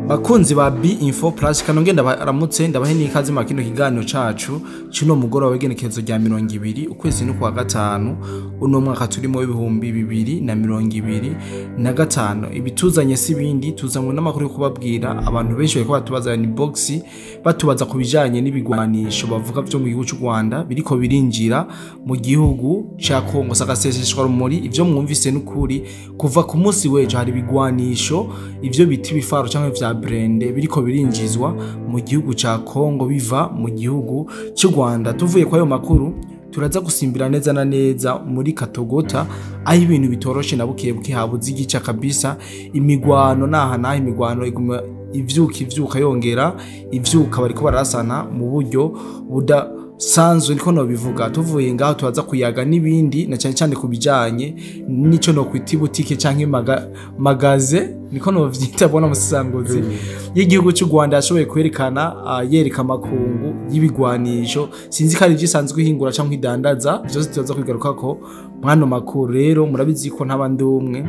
Bakunzi ba Info Plus kano ngenda baramutse ndabahe n'ikaze mu kino kiganiro cacu cino mugoroba w'igenekerezo rya 20 ukwezi no kwa gatanu uno mwaka turimo w'ibihumbi 2025 ibituzanye sibindi tuzamwe n'amakuru yo kubabwira abantu benshi bariko batubaza ni box batubaza kubijanye n'ibigwanisho bavuga byo mu gihugu cy'u Rwanda biriko birinjira mu gihugu ca Kongo sakaseseshwa muri ivyo mwumvise n'ukuri kuva ku munsi wejo hari bigwanisho ivyo biti ibifaro canke vya brende biriko birinjizwa mu gihugu ca Kongo biva mu gihugu cy'u Rwanda. Tuvuye kwa ayo makuru turaza gusimbira neza na neza muri Katogota aho ibintu bitoroshe na bukebuke habuze igica kabisa imigwano naha imigwano iguma ivyuka yongera ivyuka bariko barasana mu buryo buda sanzo niko no bivuga. Tuvuye ngaho tubaza kuyaga nibindi na cyane cyane kubijanye nico no kwita boutique canke magaze niko no vyita bona musangozi y'igihugu cy'u Rwanda yashoboye kwerekana yereka makungu y'ibigwanisho sinzi kari gisanzwe hingura canke idandaza byose tuzaza kwigaruka ko mwana makuru. Rero murabizi ko ntabandi umwe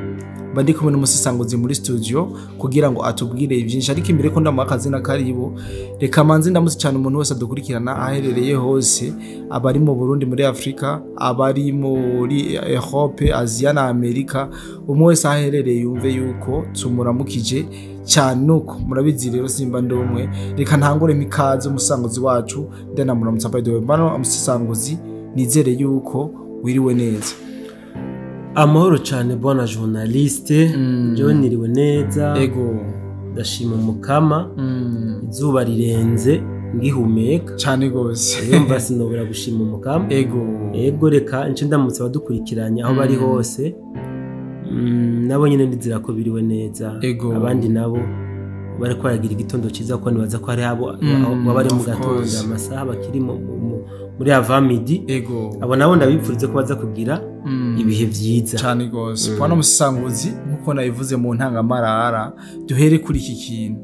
bandi kumwe n'umusangozi muri studio kugira ngo atubwire ivyinshi ariko imbere ko ndamakazi na karibo reka manzi ndamutse cyane umuntu wese adukurikirana aherereye hose abari mu Burundi muri Afrika abari muri Europe Asia na Amerika umwe wese aherereye yumve yuko tumuramukije cyane nuko murabizi. Rero simba ndomwe reka ntangore mikaze umusangozi wacu ndena muramutsa by the way bano umusangozi nizere yuko wiriwe neza. Amahoro cyane bwana journaliste John niriwe neza ego ndashima umukama izuba rirenze ngihumeka cyane gose yumva sinobora gushima umukama ego reka nce ndamutse badukurikiranye aho bari hose nabo nyine ndizira ko biriwe neza abandi nabo bari kwaragira igitondo ciza ko nibaza ko hari abo bari mu gatondo amasaha bakiri muri avamidi abo nabo ndabipfurize ko baza kugira ibihe vyiza cyane gose. Bwana musanguzi nkuko nabivuze mu ntangamarara duhere kuri iki kintu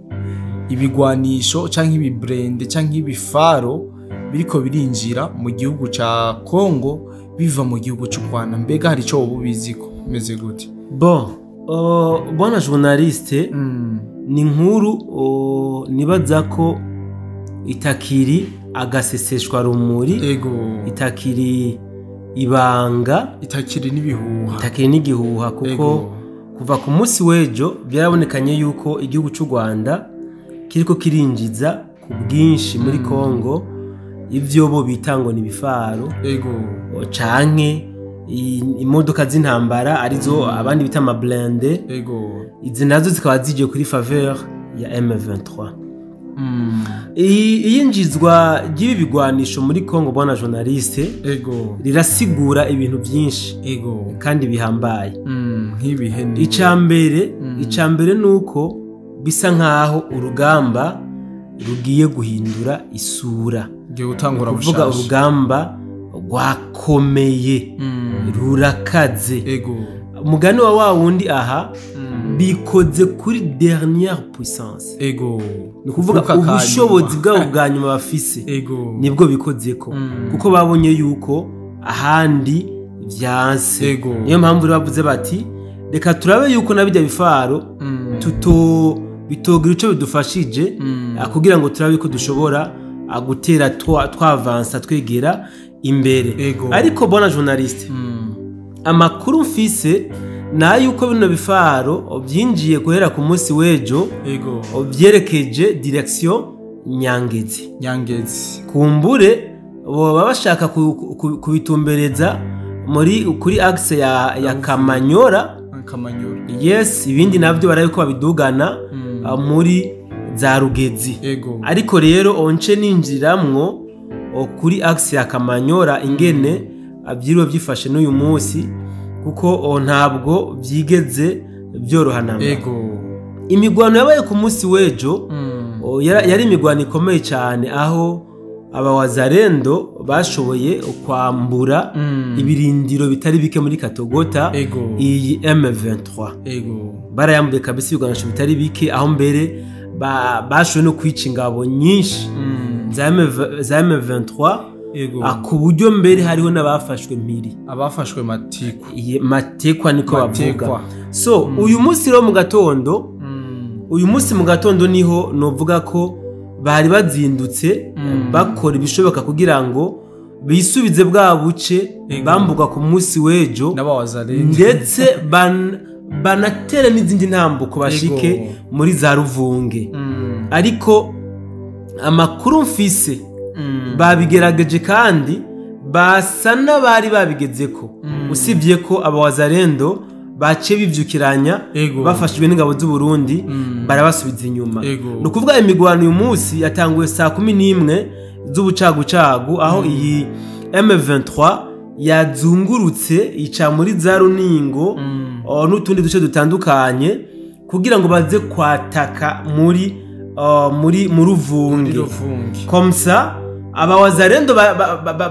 ibigwanisho canke ibibrende canke ibifaro biriko birinjira mu gihugu ca Kongo biva mu gihugu cy'u Rwanda mbega hari ico ubiziko meze gute? Bwana journaliste ni nkuru nibaza ko itakiri agaseseshwa rumuri itakiri ibanga itakiri n'igihuha kuko kuva ku munsi wejo byarabonekanye yuko igihugu cy'u Rwanda kiriko kirinjiza ku bwinshi muri Kongo ivyo bo bitango ni bifaro canke imodoka z'intambara arizo abandi bita ama blende izi nazo zikaba zije kuri faveur ya M23. Iyinjizwa ry'ibi bigwanisho muri Kongo bwana journaliste rirasigura ibintu byinshi kandi bihambaye nk'ibihe. Icambere nuko bisa nkaho urugamba rugiye guhindura isura kuvuga urugamba rwakomeye rurakaze umugani wa wundi aha bikoze kuri dernière puissance ni kuvuga ubushobozi bwabo bwa nyuma bafise nibwo bikozeko kuko babonye yuko ahandi vyanse niyo mpamvu bavuze bati reka turabe yuko nabijya bifaro bitogira ico bidufashije kugira ngo turabe ko dushobora gutera twavansa twegera imbere. Ariko bona journaliste amakuru mfise na yuko bino bifaro byinjiye guhera ku munsi wejo byerekeje direction Nyangezi kumbure baba bashaka kubitumbereza kuri axe ya Kamanyora yes ibindi navyo barayiko babidugana muri za Rugezi ariko rero once ninjiramwo kuri axe ya Kamanyora ingene abyiriwe byifashe n'uyu munsi kuko ntabwo byigeze byorohana. Imigwano yabaye ku munsi wejo yari imigwano ikomeye cyane aho abawazarendo bashoboye kwambura ibirindiro bitari bike muri Katogota iyi M23 barayambuye kabisa ibigwanisho bitari bike aho mbere bashoboye no kwica ingabo nyinshi za M23 ku buryo mbere hariho n'abafashwe mpiri abafashwe matekwa niko bavuga. So uyu munsi rero mu gatondo uyu munsi mu gatondo niho novuga ko bari bazindutse bakora ibishoboka kugira ngo bisubize bwa buce bambuka ku munsi w'ejo ndetse banatere n'izindi ntambuko bashike muri za Ruvunge ariko amakuru mfise babigerageje kandi basa n'abari babigezeko usibye ko abawazarendo bace bivyukiranya bafashijwe n'ingabo z'u Burundi barabasubiza inyuma no kuvuga imigwano uyu munsi yatanguye saa 11 z'ubucagucagu aho iyi M23 yazungurutse ica muri za Runingo n'utundi duce dutandukanye kugira ngo baze kwataka muri Ruvunge komsa abawazarendo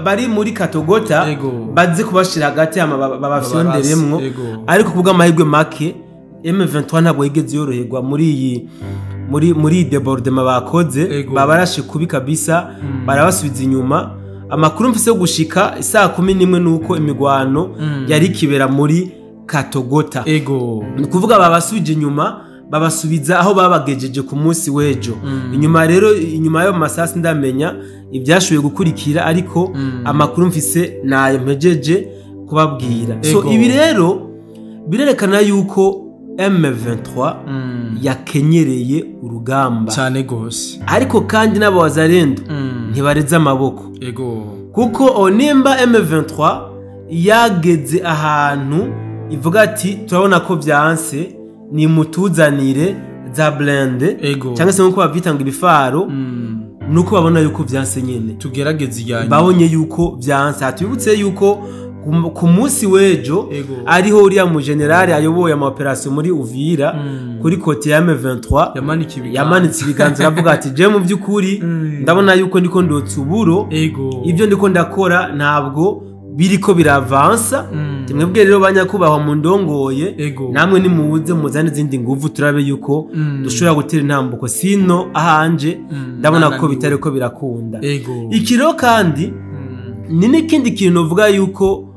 bari muri Katogota baze kubashira hagati babafyonderemwo ariko kubwa amahirwe make M23 ntabwo yigeze yoroherwa muri debordement bakoze babarashe kubi kabisa barabasubiza inyuma amakuru mfise yo gushika saa 11 nuko imigwano yari kibera muri Katogota kuvuga babasubije inyuma babasubiza aho babagejeje ku munsi w'ejo inyuma yo masasi ndamenya ibyashoboye gukurikira ariko amakuru mfise nayo mpejeje kubabwira so ibi rero birerekana yuko M23 yakenyereye urugamba cyane gose ariko kandi n'abawazarendo ntibareze amaboko kuko nimba M23 yageze ahantu ivuga ati turabona ko byanse ni mutuzanire za blende cyangwa se nkuko bavyita ngo ibifaro nuko babona yuko byanse nyene tugerageze ijyanye babonye yuko byanse atubutse yuko ku munsi w'ejo ariho uriya mu general ayoboye ama operation muri Uvira kuri kote ya M23 yamanitse ibiganza aravuga ati je mu byukuri ndabona yuko ndiko ndotsuburo ibyo ndiko ndakora ntabwo biriko biravansa mwebwe rero banyakubahwa mu ndongoye namwe nimuze muzane izindi nguvu turabe yuko dushobora gutera intambuko sino ahanje ndabona ko bitari ko birakunda ikiro kandi ni n'ikindi kintu uvuga yuko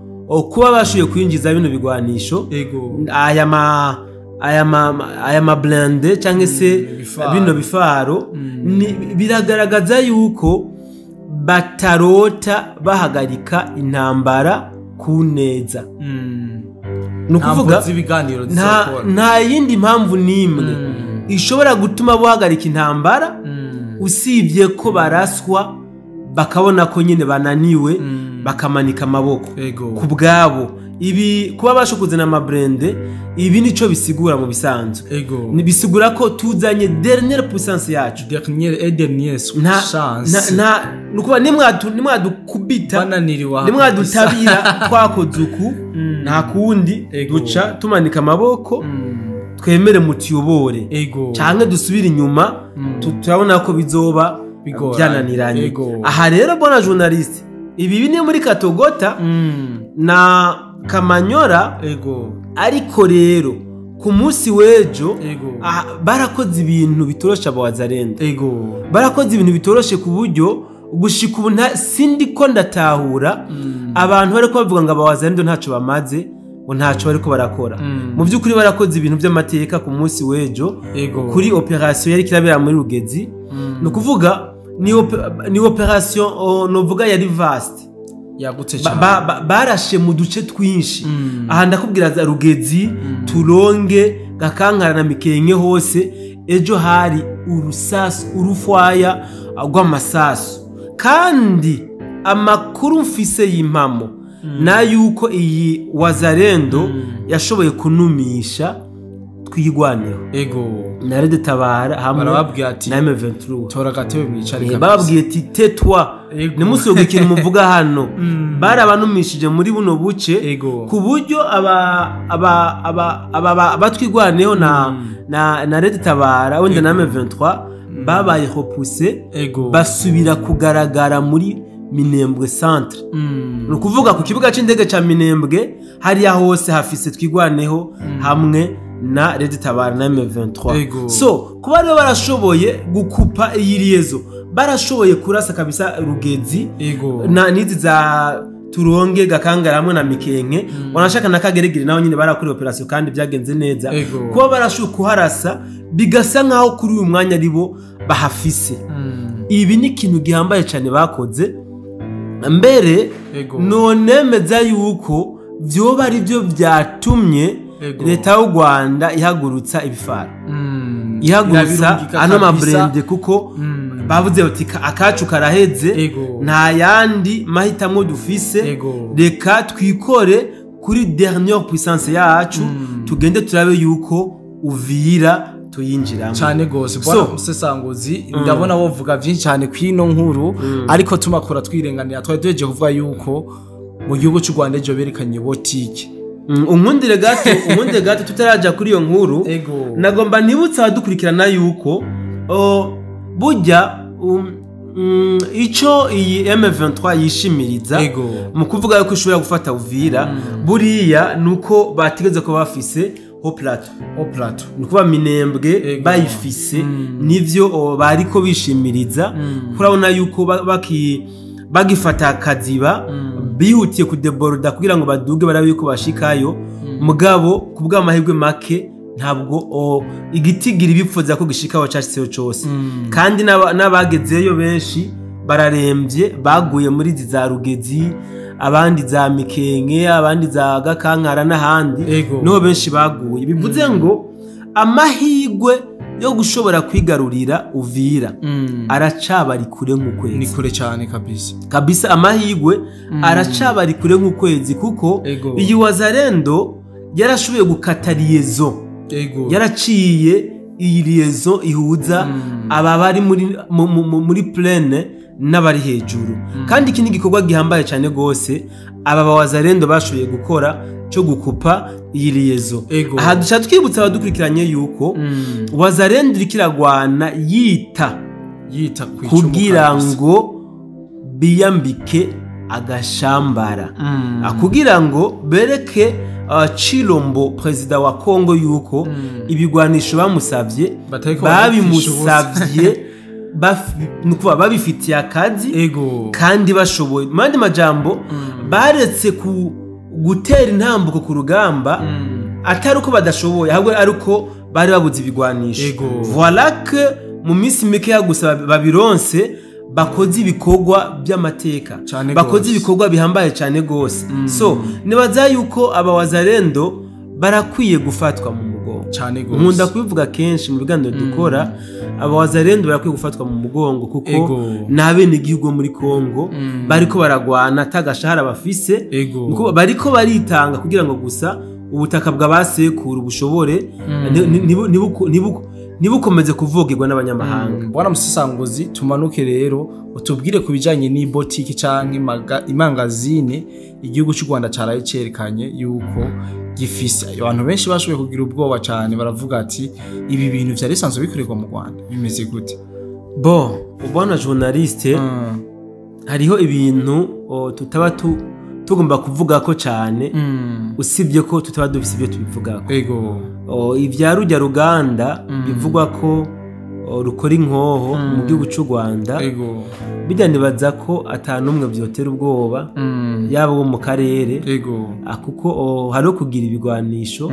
kuba bashuye kwinjiza bino bigwanisho aya ma blende cyangwa se bino bifaro biragaragaza yuko batarota bahagarika intambara ku neza nukuvuga nta yindi mpamvu nimwe ishobora gutuma bahagarika intambara usibye ko baraswa bakabona ko nyine bananiwe bakamanika amaboko ku bwabo ibi kuba bashokuze na mabrende ibi nico bisigura mu bisanzwe bisigura ko tuzanye dernière puissance yacu dernière chance nukuba nimwadukubita nimwadutabira twakozuku nta kundi duca tumanika amaboko twemere mutiyobore canke dusubira inyuma turabona ko bizoba byananiranye aha rero bona journaliste ibi bine muri Katogota na Kamanyora ariko rero ku munsi w'ejo barakoze ibintu bitorosha abawazarendo barakoze ibintu bitoroshe ku buryo gushika ubu sindiko ndatahura abantu bariko bavuga ngo abawazarendo ntaco bamaze ngo ntaco bariko barakora mu byukuri barakoze ibintu by'amateka ku munsi w'ejo kuri operation yari kirabera muri Rugezi no kuvuga ni operation novuga yari vast yagutse cyane barashe mu duce twinshi aha ndakubwira za Rugezi Turonge Gakankara na Mikenke hose ejo hari urufwaya rw'amasasu kandi amakuru mfise y'impamo na yuko iyi wazarendo yashoboye kunumisha twigwaneho na Rede Tabara hamwe na M23 tora gatebe mwicare kabisa bababwiye ati tetwa nimusoge ikintu muvuga hano barabanumishije muri buno buce ku buryo batwigwaneho na Rede Tabara wenda na M23 babaye repoussé basubira kugaragara muri Minembwe centre nukuvuga ku kibuga c'indege ca Minembwe hari hose hafise twigwaneho hamwe na Rede Tabara na M23 so kuba rero barashoboye gukupa iyi liezo barashoboye kurasa kabisa Rugezi na nizi turonge Gakangara hamwe na Mikenke wanashaka na Kageregere naho nyine barakora operation kandi byagenze neza kuba barashuka kuharasa bigasa nkaho kuri uyu mwanya aribo bahafise ibi ni ikintu gihambaye cyane bakoze mbere none meza yuko vyoba ari byo byatumye leta y'u Rwanda ihagurutsa ibifaro ihagurutsa ano mabrende kuko bavuze bati akacu karaheze nta yandi mahitamo dufise reka twikore kuri dernière puissance yacu tugende turabe yuko Uvira tuyinjiramo cyane gose bwana musesanguzi ndabona wovuga byinshi cyane kwino nkuru ariko tumakora twirenganira twari duheje kuvuga yuko mu gihugu cy'u Rwanda ejo berekanye botike umundire gato tutaraja kuri iyo nkuru nagomba nibutsa abadukurikirana yuko burya ico iyi M23 yishimiriza mu kuvuga yuko ishobora gufata Uvira buriya nuko batigeze ko bafise au plateau nuko Minembwe bayifise nivyo bariko bishimiriza kurabona yuko bagifata akaziba bihutiye kudeborda kugira ngo baduge barabe yuko bashikayo mugabo kubwa amahirwe make ntabwo igitigira bipfuza ko gishikaho cyashitseyo cyose kandi nabagezeyo benshi bararembye baguye muri za Rugezi abandi za Mikenke abandi za Gakankara n'ahandi no benshi baguye bivuze ngo amahirwe yo gushobora kwigarurira Uvira aracabari kure nk'ukwezi ni kure cyane kabisa amahirwe aracabari kure nk'ukwezi kuko iyi wazarendo yarashoboye gukata liaison yaraciye iyi liaison ihuza aba bari muri plaine n'abari hejuru kandi iki ni gikorwa gihambaye cyane gose aba bawazarendo bashoboye gukora cyo gukupa iyi liaison aha duca twibutsa abadukurikiranye yuko wazarendo kiragwana yita kugira ngo biyambike agashambara kugira ngo bereke Chilombo president wa Kongo yuko ibigwanisho bamusavye babimusavye nukuba babifitiye akazi kandi bashoboye mandi majambo baretse gutera intambuko ku rugamba atari uko badashoboye ahubwo ari uko bari babuze ibigwanisho voilà que mu minsi mike yagusa babironse bakoze ibikorwa by'amateka bakoze ibikorwa bihambaye cyane gose so nibaza yuko abawazarendo barakwiye gufatwa mu mugongo cyane gose nkunda kubivuga kenshi mu biganiro dukora abawazarendo barakwiye gufatwa mu mugongo kuko nabene igihugu muri Kongo bariko baragwana tagashahara bafise nuko bariko baritanga kugira ngo gusa ubutaka bw'abasekuru bushobore nibukomeze kuvugirwa n'abanyamahanga bwana musesanguzi tumanuke rero utubwire kubijanye ni boutique canke imangazine igihugu cy'u Rwanda caraye cerekanye yuko gifise abantu benshi bashoboye kugira ubwoba cyane baravuga ati ibi bintu vyari bisanzwe bikorerwa mu Rwanda bimeze gute ubwana journaliste hariho ibintu tutaba tugomba kuvuga ko cyane usibye ko tutaba dufise ibyo tubivugako ivya rujya ruganda bivugwa ko rukora inkoho mu gihugu cy'u Rwanda bijya nibaza ko atanumwe byotera ubwoba yaba wo mu karere kuko hari kugira ibigwanisho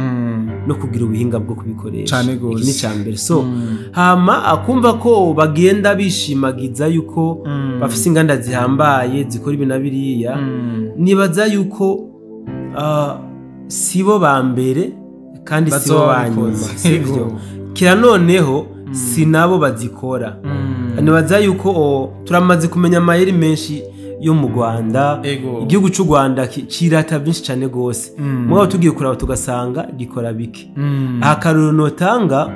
no kugira ubuhinga bwo kubikoresha iki ni cyambere so hama akumva ko bagenda bishimagiza yuko bafise inganda zihambaye zikora ibinabiriya nibaza yuko sibo ba mbere kandi sibo banyuma sivyo kira noneho sinabo bazikora nibaza yuko turamaze kumenya amayeri menshi yo mu Rwanda igihugu cy'u Rwanda kirata byinshi cyane gose mwaho tugiye kuraba tugasanga gikora bike akaruro notanga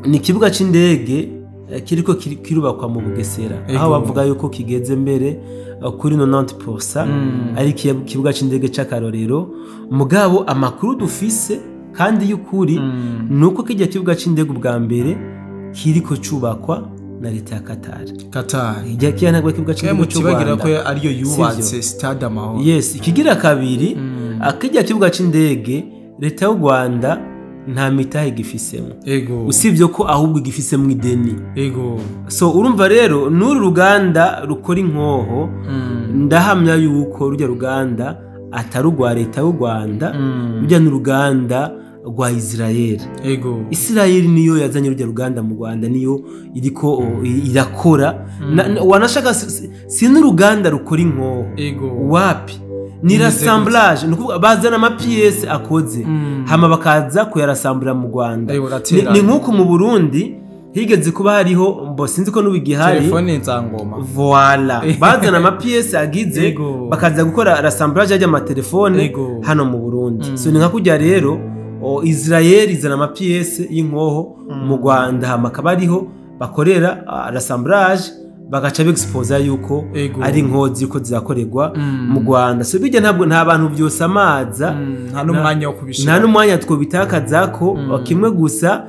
ni kibuga c'indege kiriko kirubakwa mu Bugesera aho bavuga yuko kigeze mbere kuri 90% ari kibuga c'indege c'akarorero mugabo amakuru dufise kandi y'ukuri nuko kijya kibuga c'indege ubwa mbere kiriko cubakwa na leta ya Qatar ijya kiyanagwa kibuga c'indege cy'Urwanda ko ariyo yubatse stade amahoro ikigira kabiri akijya kibuga c'indege leta y'u Rwanda nta mitahe gifisemo usibye ko ahubwo gifisemo ideni so urumva rero n'uru ruganda rukora inkoho ndahamya yuko rujya ruganda atari urwa leta y'u Rwanda rujya n'uruganda rwa Israel. Israel niyo yazanye rujya ruganda mu Rwanda, niyo iriko irakora wanashaka si n'uruganda rukora inkoho wapi, ni rassemblage, nukuvuga bazana ama pièces akoze hama bakaza kuyarassemblera mu Rwanda. Ni nkuko mu Burundi higeze kuba hariho mbo sinzi ko n'ubigihari telefone nzangoma, voilà bazana ama pièces agize bakaza gukora rassemblage y'ama telefone hano mu Burundi. So ni nka kujya rero Israel izana ama pièces y'inkoho mu Rwanda hama kabariho bakorera rassemblage bagaca bexposa yuko ari inkozi yuko zizakorerwa mu Rwanda. So bijya ntabwo nta bantu byose amaza nta n'umwanya wo kubishira, nta n'umwanya twobitakaza ko kimwe gusa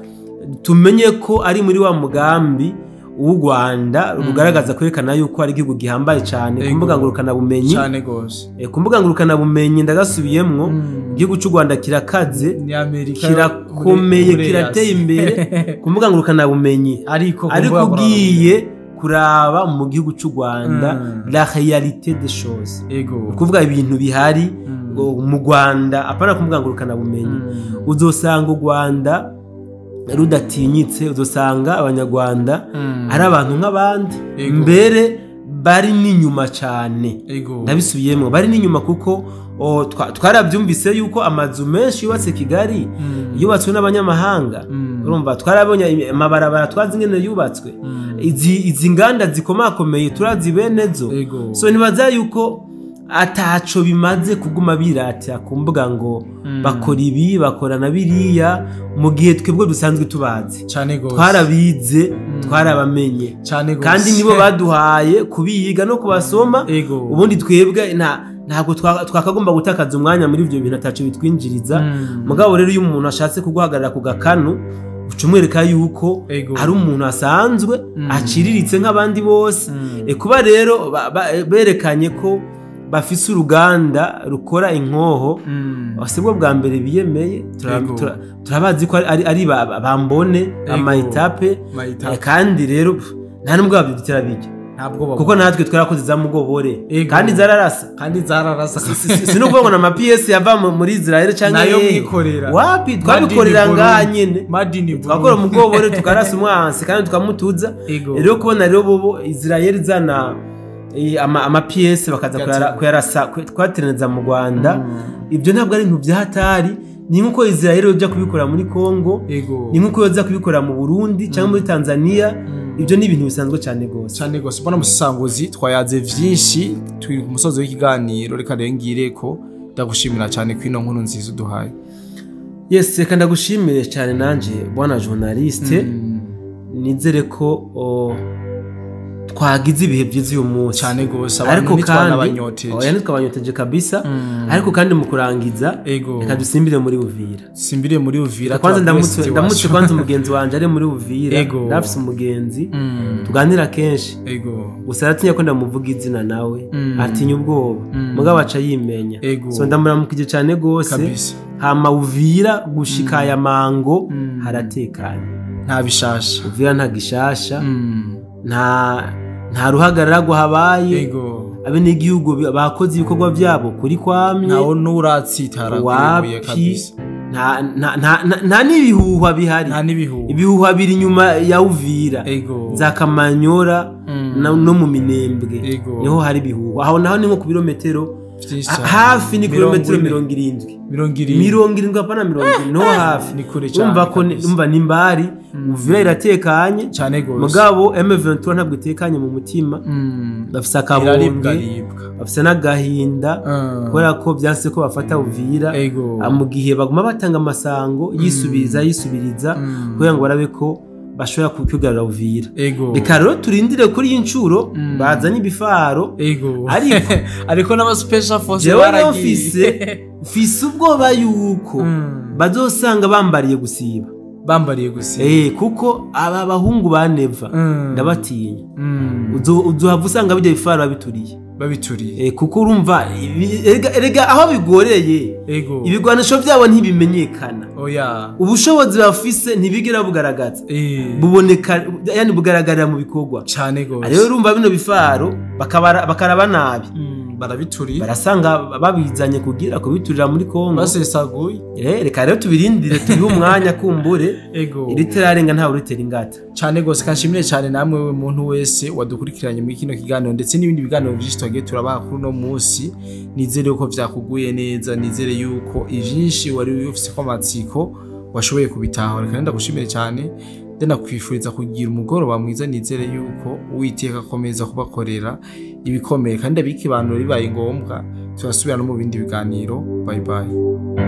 tumenye ko ari muri wa mugambi w'u Rwanda rugaragaza kwerekana yuko ari igihugu gihambaye cyane ku mbuga ngurukana bumenyi cyane gose. Ku mbuga ngurukana bumenyi ndagasubiyemwo, igihugu cy'u Rwanda kirakaze, kirakomeye, kirateye imbere ku mbuga ngurukana bumenyi, ariko ugiye kuraba mu gihugu cy'u Rwanda la réalité des choses, kuvuga ibintu bihari mu Rwanda apana ku mbuga ngurukana bumenyi, uzosanga u Rwanda rudatinyitse, uzosanga abanyarwanda ari abantu nk'abandi, mbere bari n'inyuma cyane. Ndabisubiyemo, bari n'inyuma kuko twarabyumvise yuko amazu menshi yubatse Kigali yubatswe n'abanyamahanga. Urumva twarabonye amabarabara twazi ngene yubatswe, izi nganda zikomakomeye turazi benezo. So nibaza yuko ataco bimaze kuguma biratira ku mbuga ngo bakora ibi bakora na biriya, mu gihe twebwe dusanzwe tubazi twarabize, twarabamenye kandi nibo baduhaye kubiyiga no kubasoma. Ubundi twebwe ntabwo twakagomba gutakaza umwanya muri ivyo bintu ataco bitwinjiriza. Mugabo rero iyo umuntu ashatse kuguhagarara ku gakanu ucumwereka yuko ari umuntu asanzwe aciriritse nk'abandi bose. Kuba rero berekanye ko bafise uruganda rukora inkoho, basebwa bwa mbere biyemeye, turabazi ko ari bambone amayitape, kandi rero nta nubwo babyitira bijya kuko natwe twarakoze za mugobore kandi zararasa sinuvuga ngo na ma pièces yava muri Israel cyangwa nayo mwikorera wapi, twabikorera ngaha nyene twakora mugobore tukarasa umwansi kandi tukamutuza. Rero kubona rero bobo Israel zana ama pièces bakaza kuyarasa twateraneza mu Rwanda, ibyo ntabwo ari ibintu byahatari. Ni nkuko Israel yoja kubikora muri Kongo, ni nkuko yoza kubikora mu Burundi cyangwa muri Tanzania. Ibyo ni ibintu bisanzwe cyane gose. Bona musisanguzi twayaze vyinshi, turi ku musozo w'ikiganiro, reka rengire ko ndagushimira cyane kwino nkuru nziza uduhaye. Yes, reka ndagushimire cyane nanje bwana journaliste. Nizere ko twagize ibihe byiza uyu munsi cyane gose, abantu nitwanabanyoteje twabanyoteje kabisa. Ariko kandi mu kurangiza reka dusimbire muri Uvira. Kwanza ndamutse kwanza umugenzi wanje ari muri Uvira, ndafise umugenzi tuganira kenshi, gusa aratinya ko ndamuvuga izina nawe atinya ubwoba, mugabo aca yimenya. So ndamuramukije cyane gose. Hama Uvira gushika ya mango haratekanye, nta bishasha. Uvira nta gishasha, nta ruhagarara habaye. Abene igihugu bakoze ibikorwa byabo kuri kwamye, ntawo n'uratsitara kubuye kabisa. nta n'ibihuha bihari, ibihuha biri inyuma ya Uvira za Kamanyora no mu Minembwe niho hari ibihuha. Aho naho ni nko ku birometero hafi, ni kilometero 70 apana 70 no hafi. Umva ko nimbari Uvira iratekanye cyane gose, mugabo M23 ntabwo itekanye mu mutima. Bafisa kabonge, bafisa n'agahinda kubera ko byanse ko bafata Uvira mu gihe baguma batanga amasango yisubiriza kugira ngo barabe ko bashobora kugarura Uvira. Reka rero turindire kuri incuro bazanye ibifaro, ariko n'aba special force baragiye. Fise ubwoba yuko bazosanga bambariye gusiba kuko aba bahungu baneva ndabatinya. Uzohava usanga bijya bifaro babituriye. babituriye kuko urumva erega aho bigoreye ibigwanisho byabo ntibimenyekana ubushobozi bafise ntibigera bugaragaza buboneka yani bugaragarira mu bikorwa cyane gose rero urumva bino bifaro bakaraba nabi barabituriye barasanga babizanye kugira kubiturira muri Kongo basesaguye reka rero tubirindire tubihe umwanya kumbure iri terarenga nta uritera ingata cyane gose kanshimire cyane namwe we muntu wese wadukurikiranye muri kino kiganiro ndetse n'ibindi biganiro byinshi twagiye turabaha kuri no munsi nizere ko vyakuguye neza nizere yuko ivyinshi wari ufise ko amatsiko washoboye kubitahura kandi ndagushimire cyane kwifuriza kugira umugoroba mwiza nizere yuko Uwiteka akomeza kubakorera ibikomeye kandi abiki bantu ribaye ngombwa turasubira no mu bindi biganiro bye bye